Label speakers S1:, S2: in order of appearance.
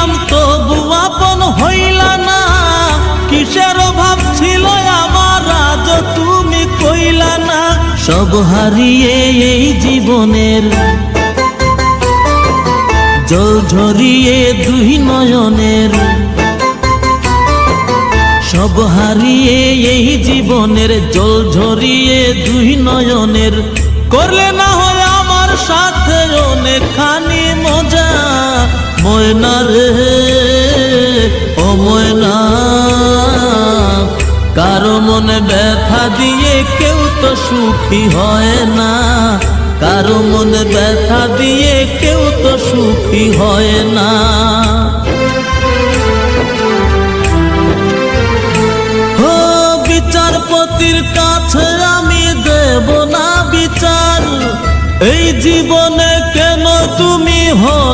S1: ছিলাম তবু আপন হইলা না, কিসের অভাব ছিল আমার আজ তুমি কইলা না। সব হারিয়ে এই জীবনের জল ঝরিয়ে দুই নয়নের, সব হারিয়ে এই জীবনের জল ঝরিয়ে দুই নয়নের, করলে না হয় আমার সাথে অনেকখানি মজা। ময়না রে ও ময়না, কারো মনে ব্যথা দিয়ে কেউ তো সুখী হয় না, কারো মনে ব্যথা দিয়ে কেউ তো সুখী হয় না। ও বিচারপতির কাছে আমি দেব না বিচার, এই জীবনে কেন তুমি